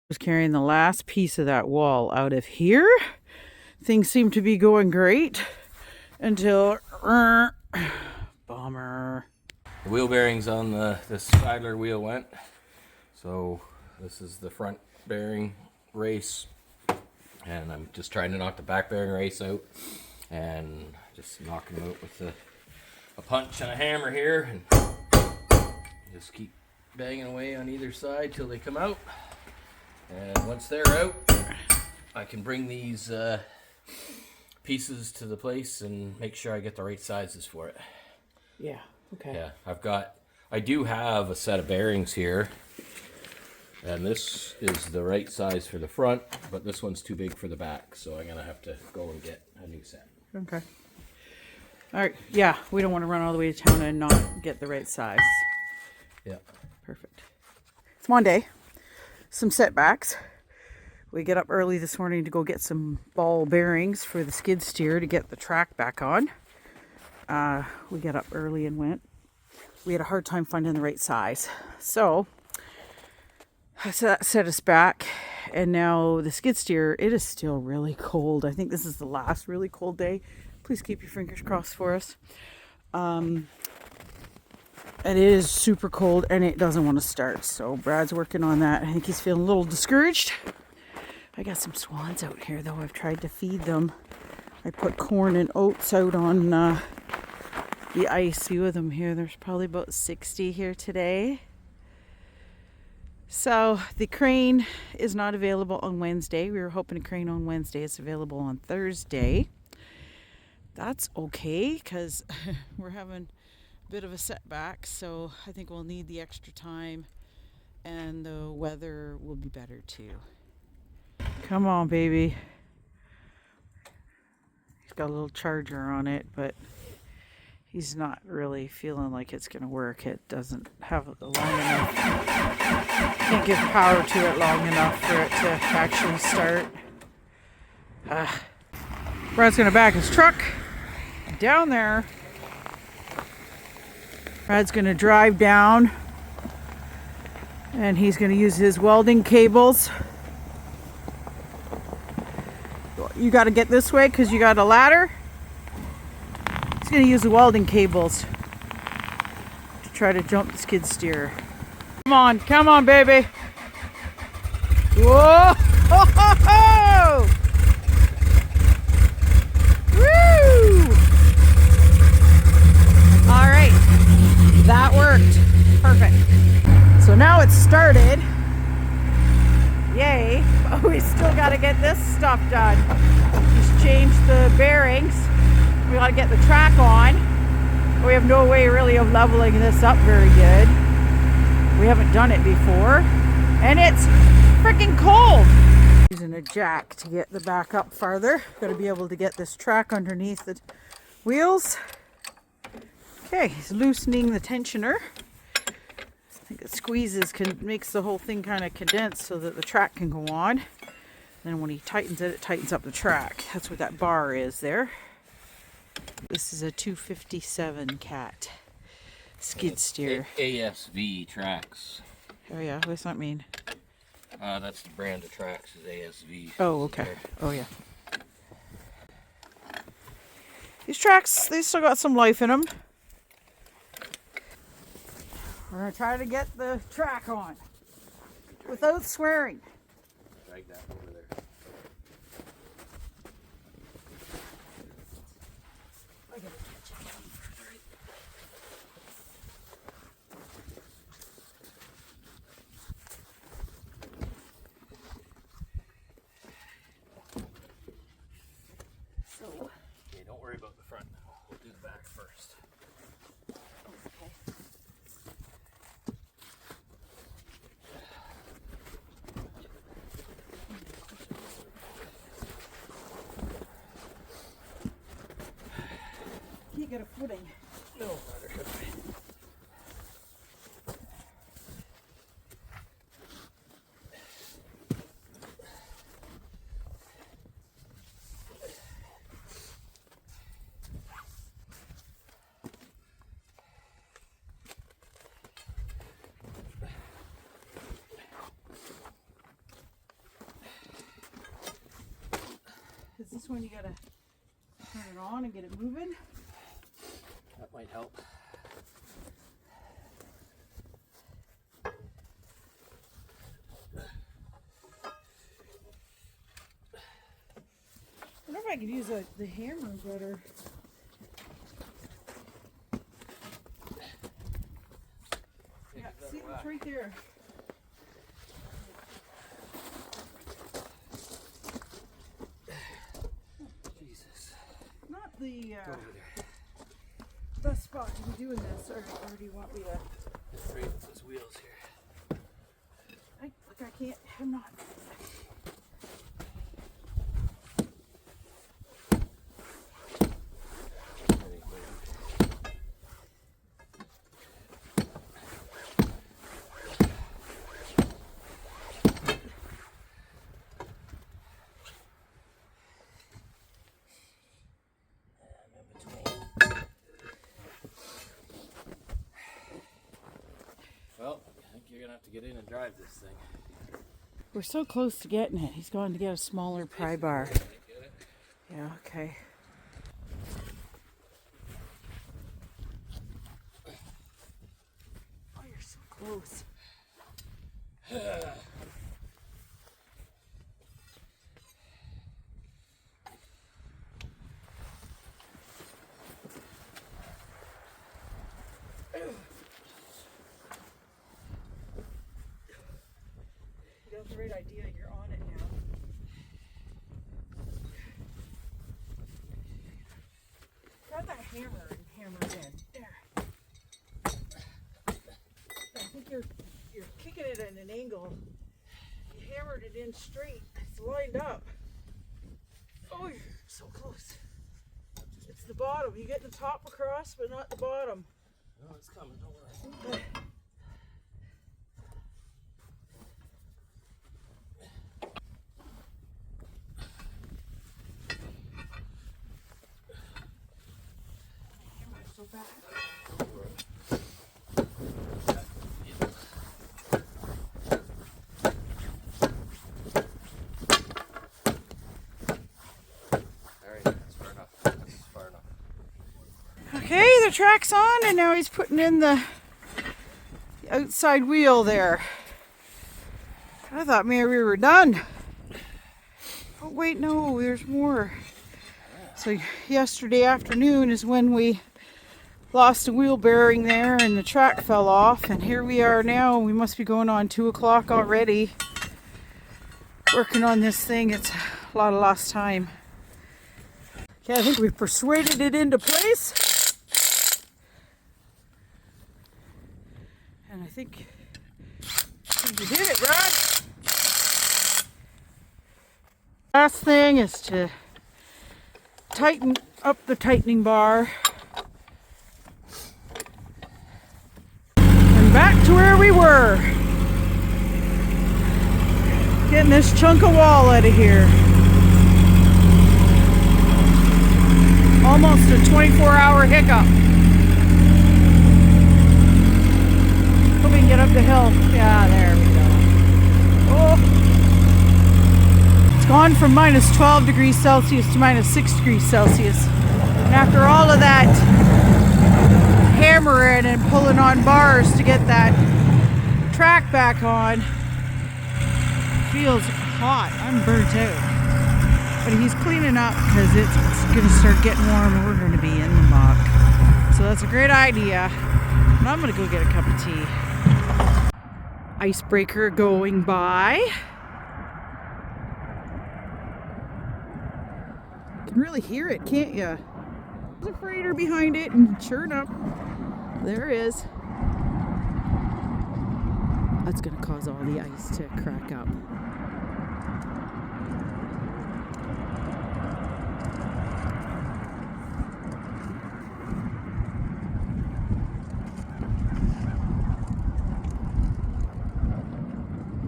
Was carrying the last piece of that wall out of here. Things seem to be going great until bummer. The wheel bearings on the idler wheel went, so this is the front bearing race, and I'm just trying to knock the back bearing race out, and just knocking them out with a punch and a hammer here, and just keep banging away on either side till they come out. And once they're out, I can bring these pieces to the place and make sure I get the right sizes for it. Yeah, okay. Yeah, I do have a set of bearings here, and this is the right size for the front, but this one's too big for the back, so I'm gonna have to go and get a new set. Okay. All right, yeah, we don't want to run all the way to town and not get the right size. Yeah. Perfect. It's Monday. Some setbacks. We get up early this morning to go get some ball bearings for the skid steer to get the track back on. We got up early and went. We had a hard time finding the right size. So that set us back. And now the skid steer, it is still really cold. I think this is the last really cold day. Please keep your fingers crossed for us. And it is super cold and it doesn't want to start. So Brad's working on that. I think he's feeling a little discouraged. I got some swans out here though. I've tried to feed them. I put corn and oats out on the ice. See with them here. There's probably about 60 here today. So the crane is not available on Wednesday. We were hoping a crane on Wednesday. It's available on Thursday. That's okay because we're having a bit of a setback. So I think we'll need the extra time and the weather will be better too. Come on, baby. He's got a little charger on it, but he's not really feeling like it's going to work. It doesn't have long enough. Can't give power to it long enough for it to actually start. Brad's going to back his truck down there. Brad's going to drive down and he's going to use his welding cables. You got to get this way because you got a ladder. He's going to use the welding cables to try to jump the skid steer. Come on, baby. Whoa! Woo! All right, that worked. Perfect. So now it's started. Yay! But we still got to get this stuff done. Just change the bearings. We got to get the track on. We have no way really of leveling this up very good. We haven't done it before. And it's freaking cold. Using a jack to get the back up farther. Got to be able to get this track underneath the wheels. Okay, he's loosening the tensioner. I think it squeezes, makes the whole thing kind of condense so that the track can go on. Then when he tightens it, it tightens up the track. That's what that bar is there. This is a 257 cat skid steer. ASV tracks. Oh yeah, what's that mean? That's the brand of tracks is ASV. Oh, okay. Oh yeah. These tracks, they still got some life in them. We're going to try to get the track on without swearing. Drag that over there. I gotta catch it down further. So, Okay, don't worry about the front. We'll do the back first. okay. Can't get a footing. No, rather should I? this one you gotta turn it on and get it moving. That might help. I wonder if I could use the hammer better. Yeah, see, it's right there. Jesus. Not the Go over there. best spot to be doing this, or do you want me to? Just straight with those wheels here. I can't, I'm not. Well, I think you're gonna have to get in and drive this thing. We're so close to getting it. He's going to get a smaller pry bar. Yeah, okay. Oh, you're so close. You got the right idea. You're on it now. Grab that hammer and hammer it in. There. I think you're kicking it at an angle. You hammered it in straight. It's lined up. Oh, you're so close. It's the bottom. You get the top across, but not the bottom. No, it's coming. Don't worry. Hammer's so bad. Okay, the track's on, and now he's putting in the outside wheel there. I thought maybe we were done. Oh wait, no, there's more. So yesterday afternoon is when we lost a wheel bearing there and the track fell off, and here we are now. We must be going on 2 o'clock already. Working on this thing, it's a lot of lost time. Okay, I think we've persuaded it into place. And I think you did it, Rod. Last thing is to tighten up the tightening bar. And back to where we were. Getting this chunk of wall out of here. Almost a 24-hour hiccup. Hope we can get up the hill. Yeah, there we go. Oh. It's gone from minus 12 degrees Celsius to minus 6 degrees Celsius. And after all of that hammering and pulling on bars to get that track back on, feels hot. I'm burnt out. But he's cleaning up because it's going to start getting warm and we're going to be in the muck. So that's a great idea. And I'm going to go get a cup of tea. Icebreaker going by. You can really hear it, can't you? There's a freighter behind it, and sure enough, there is. That's going to cause all the ice to crack up.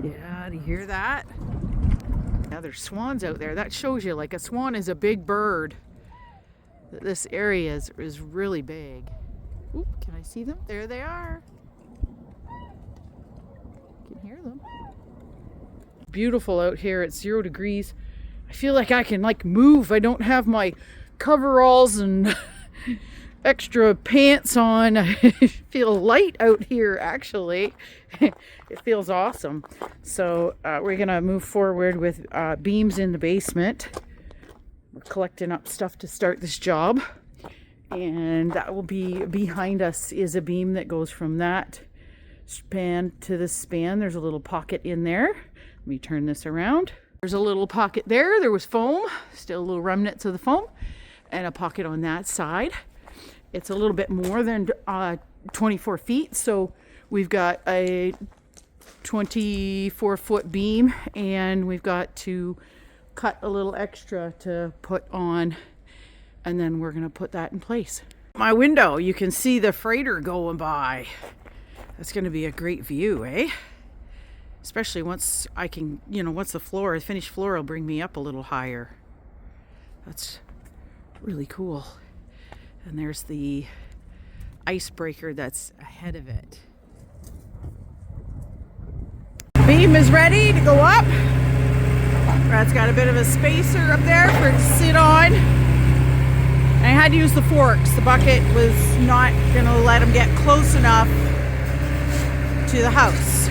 Yeah, do you hear that? Yeah, there's swans out there. That shows you, like, a swan is a big bird. This area is really big. Oop, can I see them? There they are. Can hear them. Beautiful out here. It's 0 degrees I feel like I can like move. I don't have my coveralls and extra pants on. I feel light out here actually. It feels awesome. So we're gonna move forward with beams in the basement. We're collecting up stuff to start this job, and that will be behind us is a beam that goes from that span to this span. There's a little pocket in there. Let me turn this around. There's a little pocket there. There was foam, still little remnants of the foam, and a pocket on that side. It's a little bit more than 24 feet, so we've got a 24-foot beam, and we've got to cut a little extra to put on, and then we're going to put that in place. My window, you can see the freighter going by. That's going to be a great view, eh? Especially once I can, once the finished floor will bring me up a little higher. That's really cool. And there's the icebreaker that's ahead of it. Beam is ready to go up. Brad's got a bit of a spacer up there for it to sit on. And I had to use the forks. The bucket was not going to let him get close enough to the house.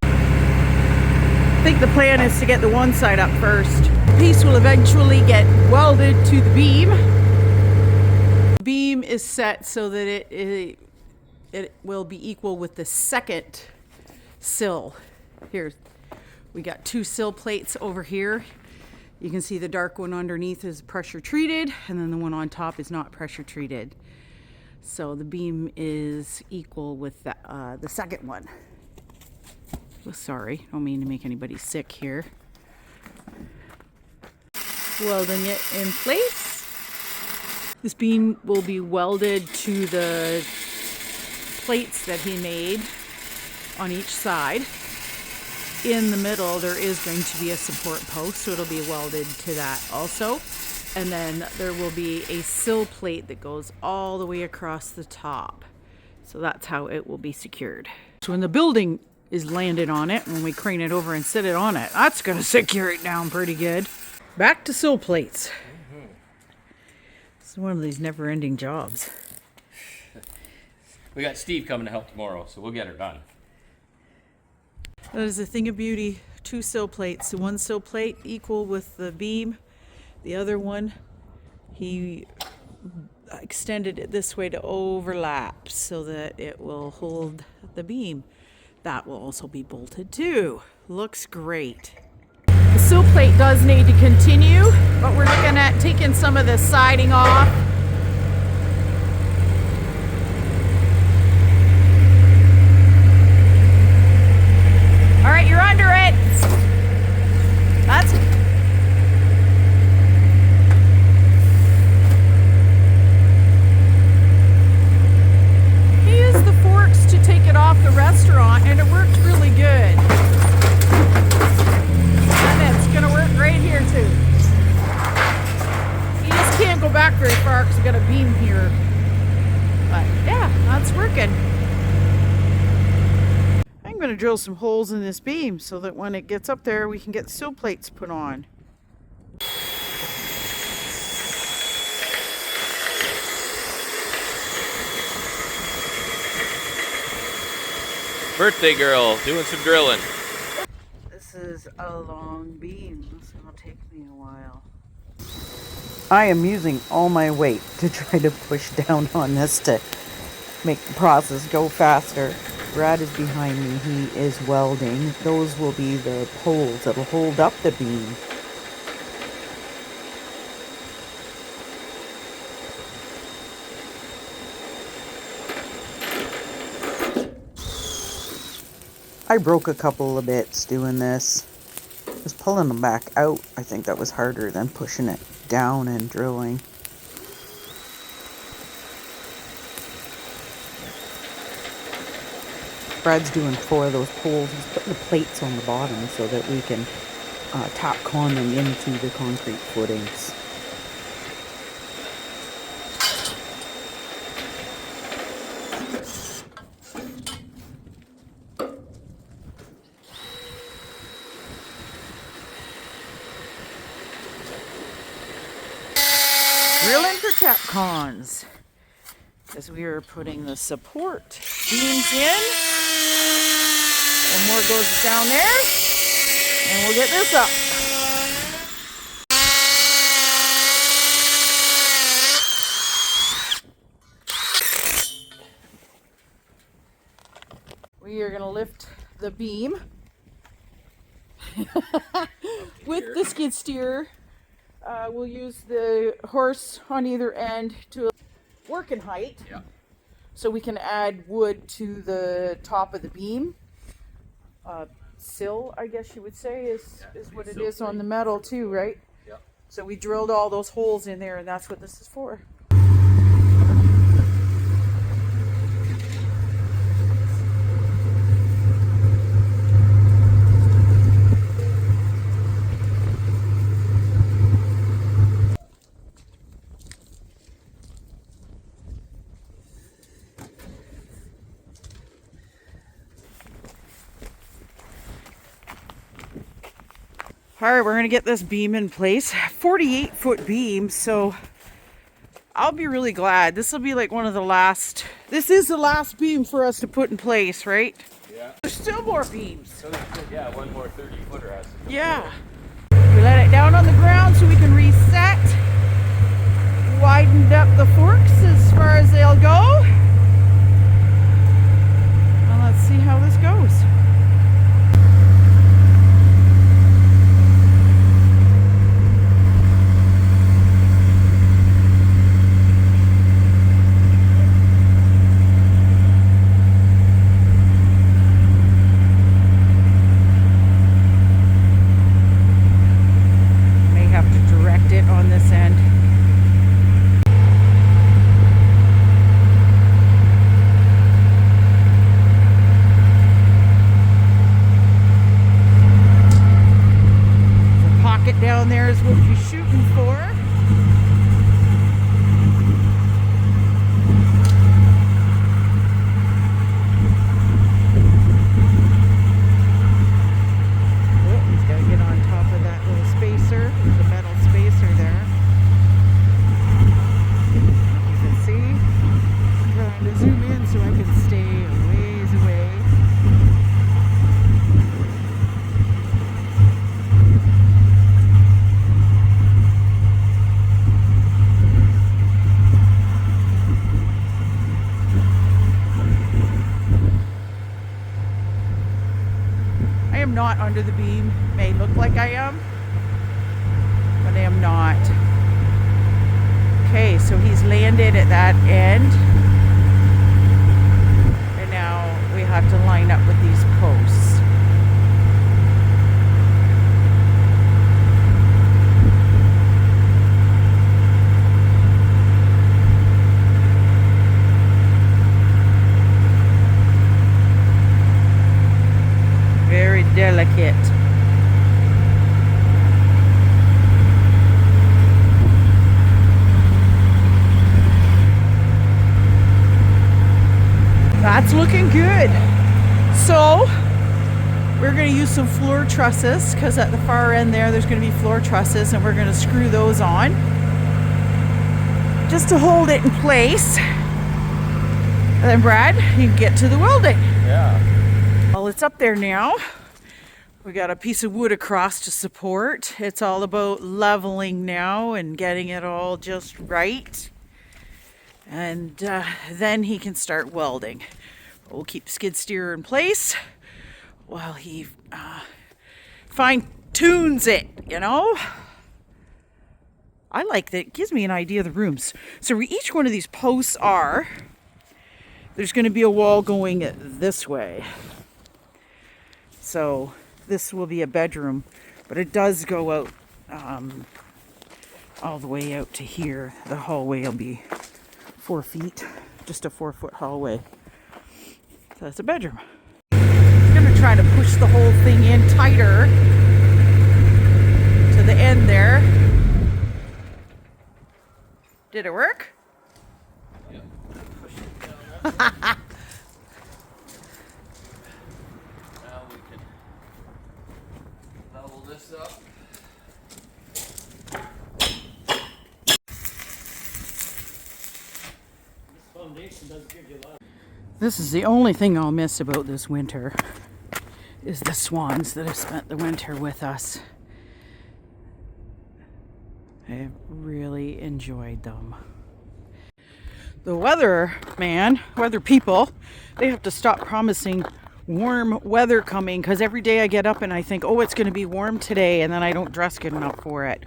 I think the plan is to get the one side up first. The piece will eventually get welded to the beam. The beam is set so that it will be equal with the second sill. Here, we got 2 sill plates over here. You can see the dark one underneath is pressure treated, and then the one on top is not pressure treated. So the beam is equal with the second one. Oh, sorry, don't mean to make anybody sick here. Welding it in place. This beam will be welded to the plates that he made on each side. In the middle, there is going to be a support post, so it'll be welded to that also. And then there will be a sill plate that goes all the way across the top. So that's how it will be secured. So when the building is landed on it, when we crane it over and sit it on it, that's going to secure it down pretty good. Back to sill plates. It's one of these never-ending jobs. We got Steve coming to help tomorrow, so we'll get her done. That is a thing of beauty. 2 sill plates. The one sill plate equal with the beam. The other one, he extended it this way to overlap so that it will hold the beam. That will also be bolted too. Looks great. The sill plate does need to continue, but we're looking at taking some of the siding off. All right, you're under it. That's he used the forks to take it off the restaurant, and it worked really good. And it's gonna work right here too. You just can't go back very far because we got a beam here. But yeah, that's working. I'm going to drill some holes in this beam so that when it gets up there we can get sill plates put on. Birthday girl doing some drilling. This is a long beam, so it'll take me a while. I am using all my weight to try to push down on this to make the process go faster. Brad is behind me. He is welding. Those will be the poles that'll hold up the beam. I broke a couple of bits doing this. Just pulling them back out, I think that was harder than pushing it down and drilling. Brad's doing 4 of those poles. He's putting the plates on the bottom so that we can top con them into the concrete footings. Grilling for Tapcons. As we are putting the support beams in. One more goes down there. And we'll get this up. We are going to lift the beam with the skid steer. We'll use the horse on either end to work in height. Yeah. So we can add wood to the top of the beam. Sill, I guess you would say, is what it is on the metal too, right? Yeah. So we drilled all those holes in there, and that's what this is for. All right, we're going to get this beam in place. 48-foot beam, so I'll be really glad. This will be like one of the last... This is the last beam for us to put in place, right? Yeah. There's still more beams. So yeah, one more 30-footer has to come. Yeah. We let it down on the ground so we can reset. Widened up the forks as far as they'll go. Well, let's see how this goes. On this end. The pocket down there is what we're shooting for. He's got to get on top of that little spacer, the metal spacer there. You can see, I'm trying to zoom in so I can stay a ways away. I am not under the beam. May look like I am, but I am not. Okay, so he's landed at that end. And now we have to line up with these posts. Very delicate. That's looking good. So we're going to use some floor trusses because at the far end there's going to be floor trusses, and we're going to screw those on just to hold it in place. And then Brad, you can get to the welding. Yeah. Well, it's up there now. We got a piece of wood across to support. It's all about leveling now and getting it all just right. And then he can start welding. We'll keep the skid steer in place while he fine tunes it, you know. I like that. It gives me an idea of the rooms. So where each one of these posts are, there's going to be a wall going this way. So this will be a bedroom, but it does go out all the way out to here. The hallway will be 4 feet, just a 4-foot hallway. So that's a bedroom. I'm going to try to push the whole thing in tighter to the end there. Did it work? Yeah. Push it down there. Now we can level this up. This is the only thing I'll miss about this winter, is the swans that have spent the winter with us. I have really enjoyed them. The weather people, they have to stop promising warm weather coming, because every day I get up and I think, oh, it's going to be warm today, and then I don't dress good enough for it.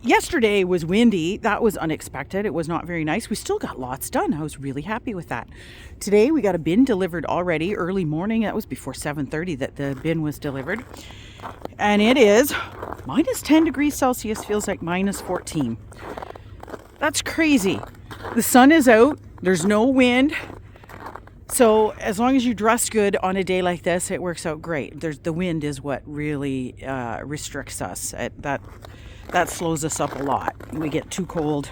Yesterday was windy. That was unexpected. It was not very nice. We still got lots done. I was really happy with that. Today we got a bin delivered already early morning. That was before 7:30 that the bin was delivered. And it is minus 10 degrees Celsius, feels like minus 14. That's crazy. The sun is out. There's no wind. So as long as you dress good on a day like this, it works out great. The wind is what really restricts us. That slows us up a lot. We get too cold.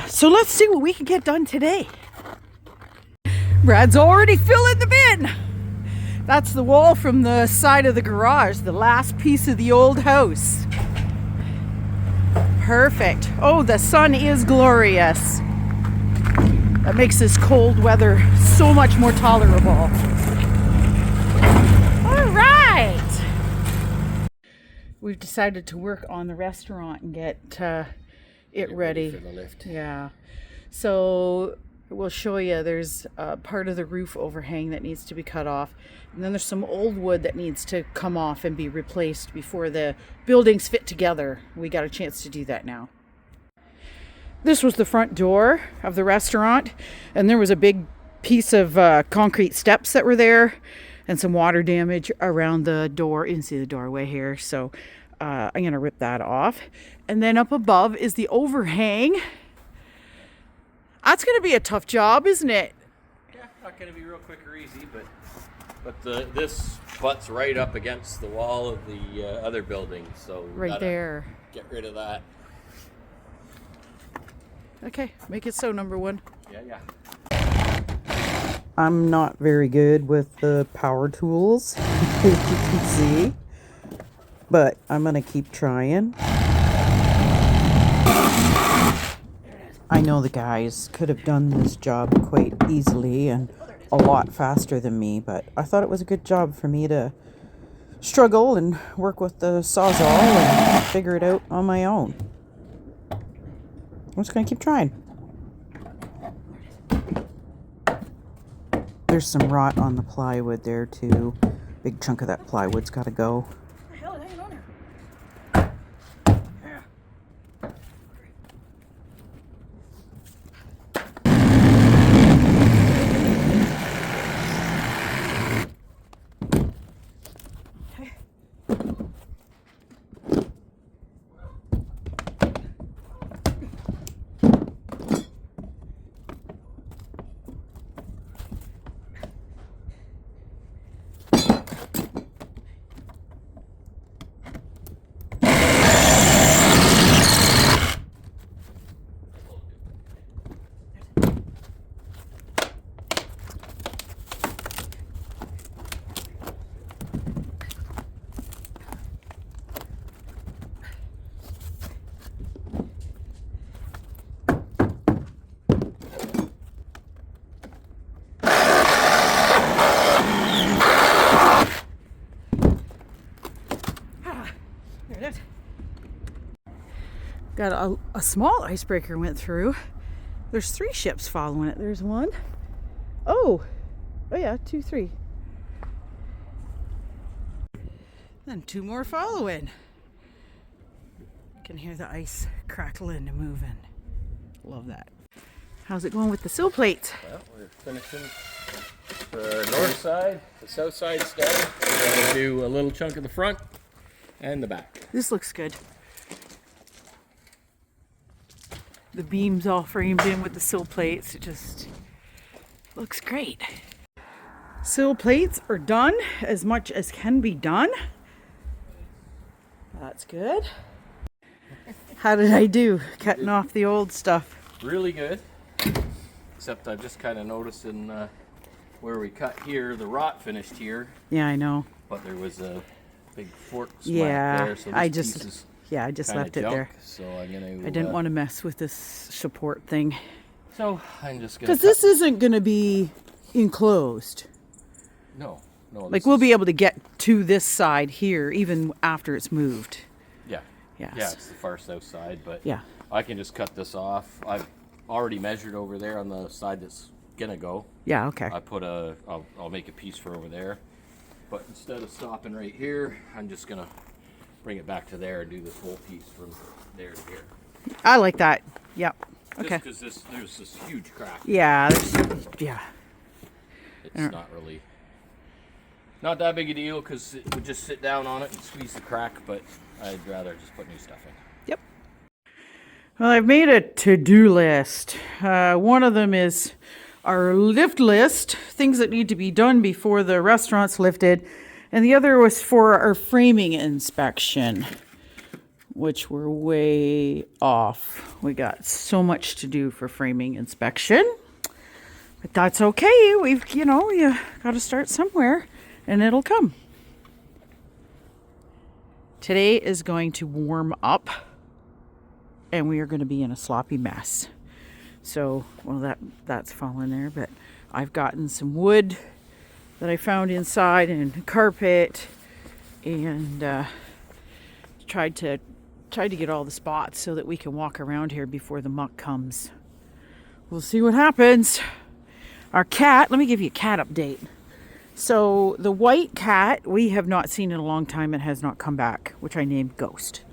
So let's see what we can get done today. Brad's already filling the bin. That's the wall from the side of the garage, the last piece of the old house. Perfect. Oh, the sun is glorious. That makes this cold weather so much more tolerable. All right. We've decided to work on the restaurant and get it ready. For the lift. Yeah. So we'll show you. There's part of the roof overhang that needs to be cut off. And then there's some old wood that needs to come off and be replaced before the buildings fit together. We got a chance to do that now. This was the front door of the restaurant, and there was a big piece of concrete steps that were there and some water damage around the door. You can see the doorway here, so I'm going to rip that off. And then up above is the overhang. That's going to be a tough job, isn't it? Yeah, not going to be real quick or easy, but this butts right up against the wall of the other building, so we right there. Get rid of that. Okay, make it so, number one. Yeah. I'm not very good with the power tools, as you can see, but I'm going to keep trying. I know the guys could have done this job quite easily and a lot faster than me, but I thought it was a good job for me to struggle and work with the Sawzall and figure it out on my own. I'm just going to keep trying. There's some rot on the plywood there too. Big chunk of that plywood's got to go. What the hell is hanging on there? Got a small icebreaker went through. There's 3 ships following it. There's one. Oh yeah, 2, 3. Then 2 more following. You can hear the ice crackling and moving. Love that. How's it going with the sill plates? Well, we're finishing the north side. The south side's done. We're going to do a little chunk of the front and the back. This looks good. The beams all framed in with the sill plates. It just looks great. Sill plates are done as much as can be done. That's good. How did I do cutting off the old stuff? Really good. Except I've just kind of noticed in where we cut here, the rot finished here. Yeah, I know. But there was a big fork splat there. So I this just piece is left it junk, there. So I'm gonna. I didn't want to mess with this support thing. So I'm just gonna. Because this isn't going to be enclosed. No. Like we'll be able to get to this side here even after it's moved. Yeah. Yes. Yeah, it's the far south side, but yeah, I can just cut this off. I've already measured over there on the side that's gonna go. Yeah. Okay. I'll make a piece for over there, but instead of stopping right here, I'm just gonna bring it back to there and do this whole piece from there to here. I like that. Yep. Okay. Just because there's this huge crack. Yeah. Yeah. It's not that big a deal because it would just sit down on it and squeeze the crack, but I'd rather just put new stuff in. Yep. Well, I've made a to-do list. One of them is our lift list, things that need to be done before the restaurant's lifted. And the other was for our framing inspection, which we're way off. We got so much to do for framing inspection, but that's okay. You got to start somewhere and it'll come. Today is going to warm up and we are going to be in a sloppy mess. So, well, that's fallen there, but I've gotten some wood that I found inside and carpet and tried to get all the spots so that we can walk around here before the muck comes. We'll see what happens. Our cat, let me give you a cat update. So the white cat we have not seen in a long time and has not come back, which I named Ghost.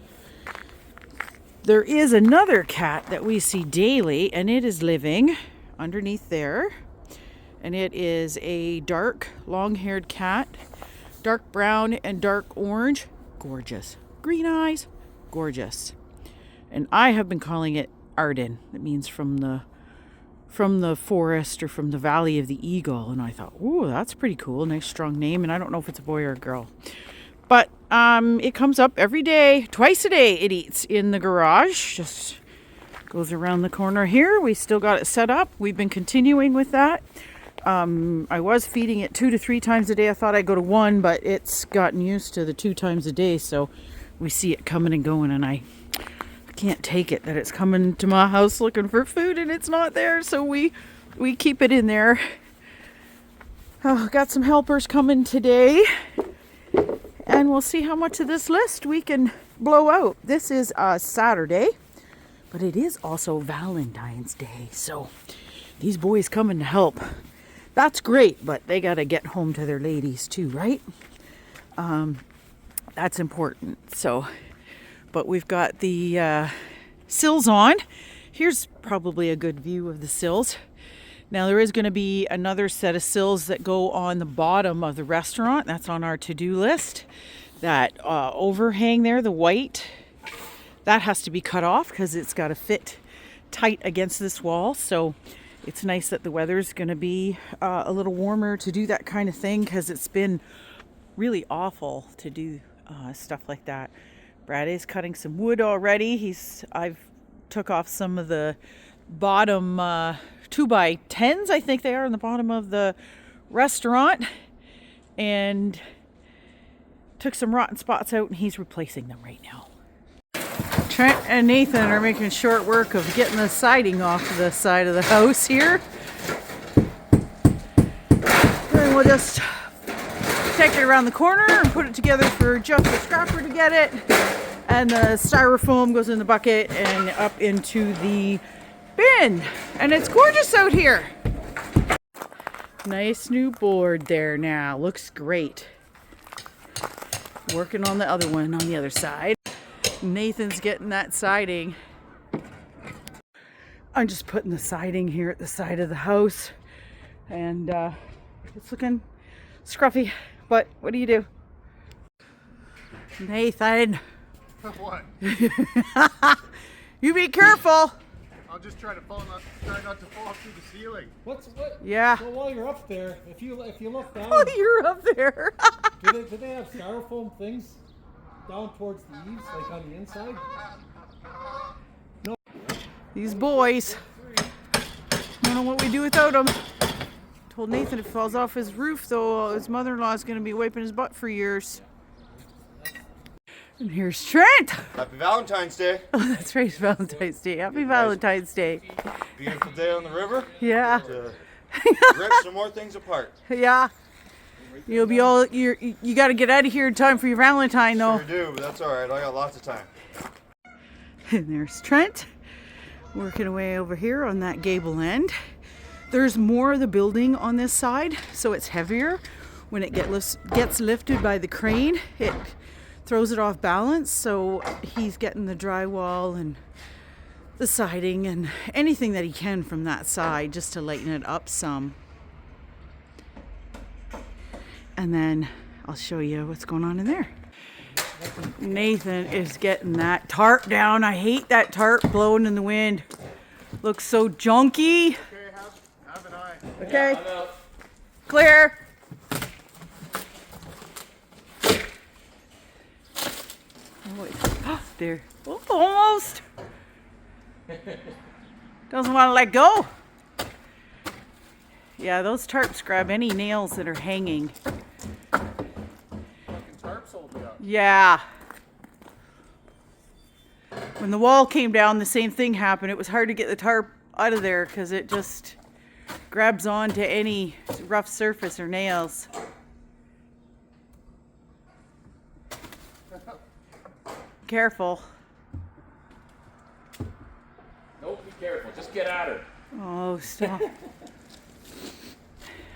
There is another cat that we see daily and it is living underneath there. And it is a dark, long-haired cat, dark brown and dark orange. Gorgeous. Green eyes. Gorgeous. And I have been calling it Arden. It means from the forest or from the Valley of the Eagle. And I thought, ooh, that's pretty cool. Nice strong name. And I don't know if it's a boy or a girl. But it comes up every day, twice a day it eats in the garage. Just goes around the corner here. We still got it set up. We've been continuing with that. I was feeding it 2 to 3 times a day. I thought I'd go to 1, but it's gotten used to the 2 times a day. So we see it coming and going, and I can't take it that it's coming to my house looking for food and it's not there. So we keep it in there. Oh, got some helpers coming today, and we'll see how much of this list we can blow out. This is Saturday, but it is also Valentine's Day. So these boys coming to help. That's great, but they got to get home to their ladies too, right? That's important. So, but we've got the sills on. Here's probably a good view of the sills. Now there is going to be another set of sills that go on the bottom of the restaurant. That's on our to-do list. That overhang there, the white, that has to be cut off because it's got to fit tight against this wall. So it's nice that the weather's going to be a little warmer to do that kind of thing, because it's been really awful to do stuff like that. Brad is cutting some wood already. I've took off some of the bottom 2x10s, I think they are, on the bottom of the restaurant, and took some rotten spots out, and he's replacing them right now. Trent and Nathan are making short work of getting the siding off the side of the house here. Then we'll just take it around the corner and put it together for Jeff the scrapper to get it. And the styrofoam goes in the bucket and up into the bin. And it's gorgeous out here. Nice new board there now. Looks great. Working on the other one on the other side. Nathan's getting that siding. I'm just putting the siding here at the side of the house, and it's looking scruffy, but what do you do? Nathan. What? You be careful. I'll just try not to fall through the ceiling. What? Yeah. So while you're up there, if you look down, Oh, you're up there. do they have styrofoam things down towards the eaves, like on the inside? No. These boys. Don't know what we do without them. Told Nathan if it falls off his roof, though, his mother-in-law is going to be wiping his butt for years. And here's Trent. Happy Valentine's Day. Oh, that's right, it's Valentine's Day. Happy Valentine's Day. Beautiful day on the river. Yeah. To rip some more things apart. Yeah. You'll be all you got to get out of here in time for your Valentine though. Sure do, but that's all right. I got lots of time. And there's Trent working away over here on that gable end. There's more of the building on this side, so it's heavier. When it gets lifted by the crane, it throws it off balance. So he's getting the drywall and the siding and anything that he can from that side just to lighten it up some. And then I'll show you what's going on in there. Nathan is getting that tarp down. I hate that tarp blowing in the wind. Looks so junky. Okay, have an eye. Okay, Yeah, I'm out. clear. Oh, there. Oh, almost. Doesn't want to let go. Yeah, those tarps grab any nails that are hanging. Tarps hold me up. Yeah. When the wall came down, the same thing happened. It was hard to get the tarp out of there because it just grabs onto any rough surface or nails. Careful. Nope, be careful. Just get at her. Oh, stop.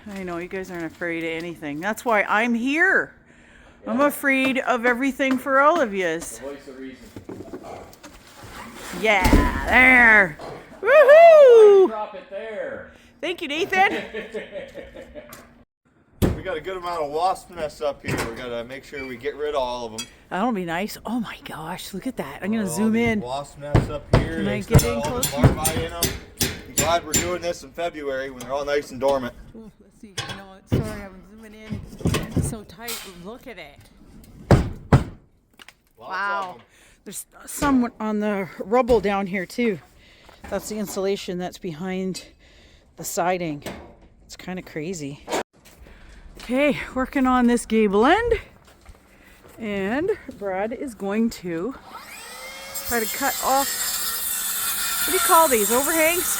I know, you guys aren't afraid of anything. That's why I'm here. I'm afraid of everything for all of yous. Voice of reason. Yeah, there. Woohoo! Drop it there. Thank you, Nathan. We got a good amount of wasp nests up here. We gotta make sure we get rid of all of them. That'll be nice. Oh my gosh, look at that. I'm gonna zoom in. Wasp nests up here. Can I They get still in got all the closer? larvae in them. I'm glad we're doing this in February when they're all nice and dormant. Oh, let's see. You know what? Sorry, I'm zooming in. It's so tight. Look at it. Lots Wow. of them. There's some on the rubble down here too. That's the insulation that's behind the siding. It's kind of crazy. Okay, working on this gable end. And Brad is going to try to cut off, what do you call these, overhangs?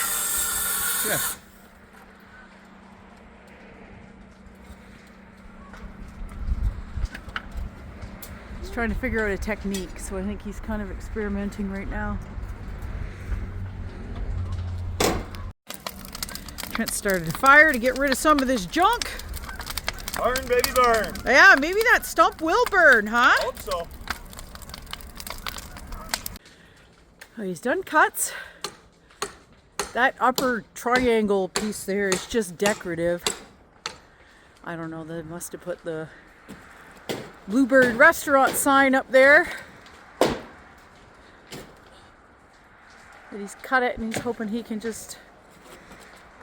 Yeah. He's trying to figure out a technique, so I think he's kind of experimenting right now. Trent started a fire to get rid of some of this junk. Burn, baby, burn. Yeah, maybe that stump will burn, huh? Hope so. Oh, he's done cuts. That upper triangle piece there is just decorative. I don't know, they must have put the Bluebird Restaurant sign up there. But he's cut it and he's hoping he can just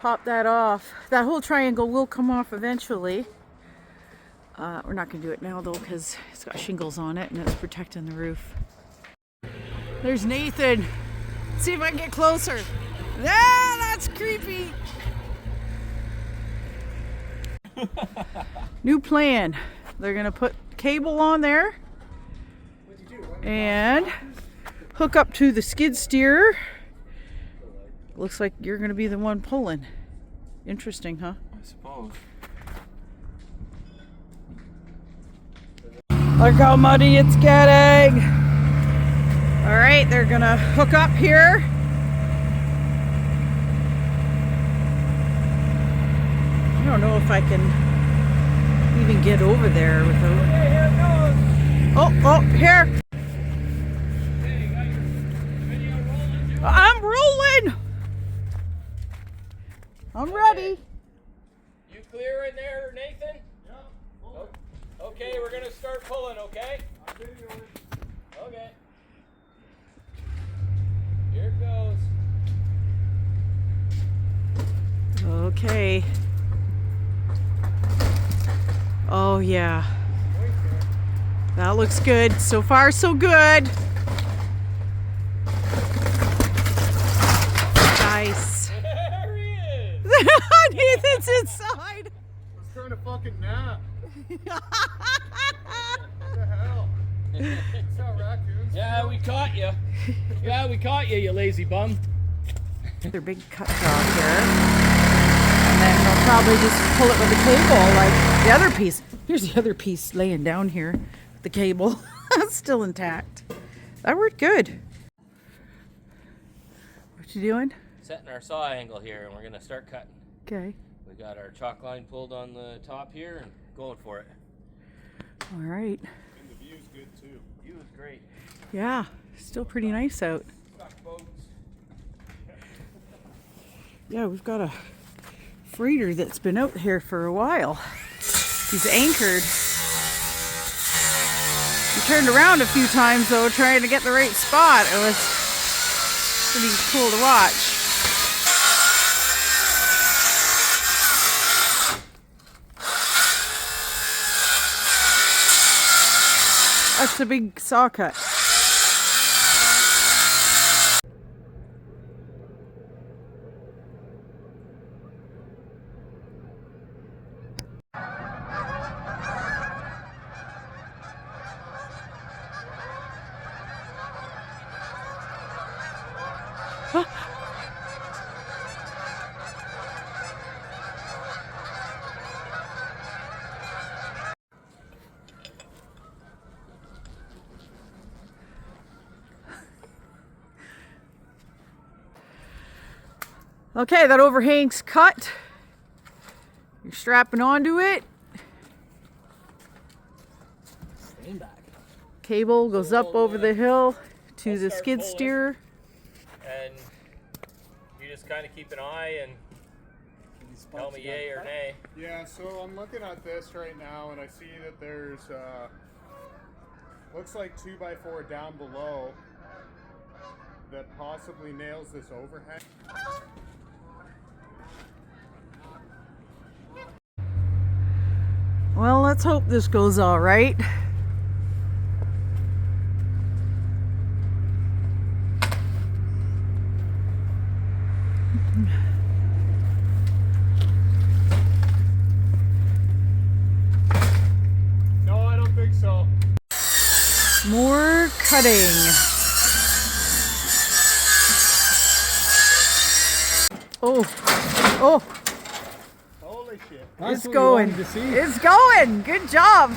pop that off. That whole triangle will come off eventually. We're not going to do it now though because it's got shingles on it and it's protecting the roof. There's Nathan. Let's see if I can get closer. Yeah, that's creepy. New plan. They're going to put cable on there and hook up to the skid steer. Looks like you're going to be the one pulling. Interesting, huh? I suppose. Look how muddy it's getting. All right, they're gonna hook up here. I don't know if I can even get over there without. Okay, here it goes. Oh, here. I'm rolling. I'm ready. You clear in there, Nathan? Okay, we're gonna start pulling, okay? Okay. Here it goes. Okay. Oh yeah. That looks good. So far, so good. Nice. There he is! Nathan's inside. I was trying to fucking nap. What the hell? It's not raccoons. Yeah, we caught you. Yeah, we caught you, you lazy bum. Their big cut job here. And then they'll probably just pull it with a cable like the other piece. Here's the other piece laying down here. The cable. Still intact. That worked good. What you doing? Setting our saw angle here, and we're gonna start cutting. Okay. We got our chalk line pulled on the top here and going for it. All right. And the view's good too. View is great. Yeah, still pretty nice out. Got boats. Yeah, we've got a freighter that's been out here for a while. He's anchored. He turned around a few times though, trying to get the right spot. It was pretty cool to watch. That's a big saw cut. Okay, that overhang's cut. You're strapping onto it. Stand back. Cable goes up over the hill to I'll the start skid pulling. steer. And you just kind of keep an eye and tell me yay or nay. Yeah, so I'm looking at this right now and I see that there's looks like 2x4 down below that possibly nails this overhang. Well, let's hope this goes all right. No, I don't think so. More cutting. Oh, Holy shit. it's going. To see. It's going. Good job.